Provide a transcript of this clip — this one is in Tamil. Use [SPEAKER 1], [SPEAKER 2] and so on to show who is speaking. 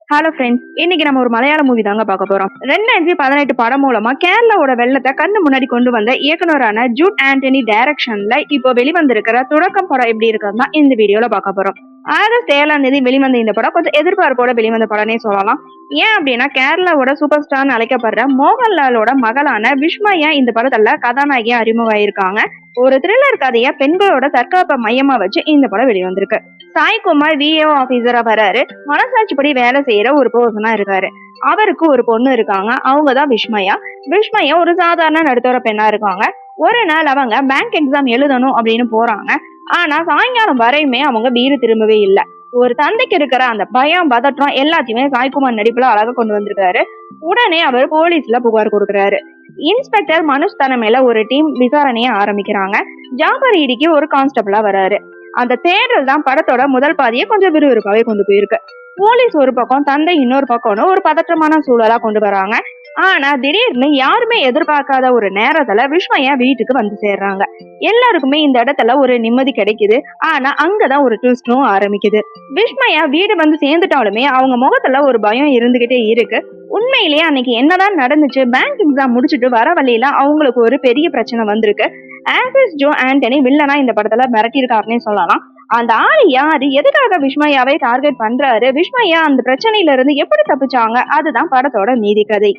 [SPEAKER 1] ஹலோ ஃப்ரெண்ட்ஸ், இன்னைக்கு நம்ம ஒரு மலையாள மூவி தாங்க பார்க்க போறோம். 2018 படம் மூலமா கேரளாவோட வெள்ளத்தை கண்ணு முன்னாடி கொண்டு வந்த இயக்குனரான ஜூட் ஆண்டனி டைரக்ஷன்ல இப்போ வெளிவந்திருக்கிற தொடக்கம் படம் எப்படி இருக்குன்னா இந்த வீடியோல பார்க்க போறோம். ஆகஸ்ட் 7 வெளிவந்த இந்த படம் கொஞ்சம் எதிர்பார்ப்போட வெளிவந்த படம்னே சொல்லலாம். ஏன் அப்படின்னா கேரளாவோட சூப்பர் ஸ்டார்னு அழைக்கப்படுற மோகன்லாலோட மகளான விஷ்மயா இந்த படத்துல கதாநாயகியா அறிமுகமாயிருக்காங்க. ஒரு த்ரில்லர் கதைய பெண்களோட தற்காப்பை மையமா வச்சு இந்த படம் வெளிவந்திருக்கு. சாய்குமார் விஏஓ ஆபீசரா வராரு. மனசாட்சிப்படி வேலை செய்யற ஒரு பர்சனா இருக்காரு. அவருக்கு ஒரு பொண்ணு இருக்காங்க. அவங்கதான் விஷ்மயா. விஷ்மயா ஒரு சாதாரண நடுத்தர பெண்ணா இருக்காங்க. ஒரு நாள் அவங்க பேங்க் எக்ஸாம் எழுதணும் அப்படின்னு போறாங்க. ஆனா சாயங்காலம் வரையுமே அவங்க வீடு திரும்பவே இல்லை. ஒரு தந்தைக்கு இருக்கிற அந்த பயம் பதற்றம் எல்லாத்தையுமே சாய்குமார் நடிப்புல அழகா கொண்டு வந்திருக்காரு. உடனே அவர் போலீஸ்ல புகார் கொடுக்குறாரு. இன்ஸ்பெக்டர் மனுஷ் தலைமையில ஒரு டீம் விசாரணையை ஆரம்பிக்கிறாங்க. ஜாபர் இடிக்கு ஒரு கான்ஸ்டபிளா வராரு. அந்த தேடல் தான் படத்தோட முதல் பாதியை கொஞ்சம் விறுவிறுப்பாவே கொண்டு போயிருக்கு. போலீஸ் ஒரு பக்கம், தந்தை இன்னொரு பக்கம்னு ஒரு பதற்றமான சூழலா கொண்டு வராங்க. ஆனா திடீர்னு யாருமே எதிர்பார்க்காத ஒரு நேரத்துல விஷ்மயா வீட்டுக்கு வந்து சேர்றாங்க. எல்லாருக்குமே இந்த இடத்துல ஒரு நிம்மதி கிடைக்குது. ஆனா அங்கதான் ஒரு ட்விஸ்டும் ஆரம்பிக்குது. விஷ்மயா வீடு வந்து சேர்ந்துட்டாலுமே அவங்க முகத்துல ஒரு பயம் இருந்துகிட்டே இருக்கு. உண்மையிலேயே அன்னைக்கு என்னதான் நடந்துச்சு? பேங்க் எக்ஸாம் முடிச்சுட்டு வர வழியில அவங்களுக்கு ஒரு பெரிய பிரச்சனை வந்திருக்கு. ஆசிஸ் ஜோ ஆண்டனி வில்லனா இந்த படத்துல மிரட்டியிருக்காருன்னே சொல்லலாம். அந்த ஆள் யாரு, எதுக்காக விஷ்மயாவை டார்கெட் பண்றாரு, விஷ்மயா அந்த பிரச்சனையில இருந்து எப்படி தப்பிச்சாங்க, அதுதான் படத்தோட மீதி கதை.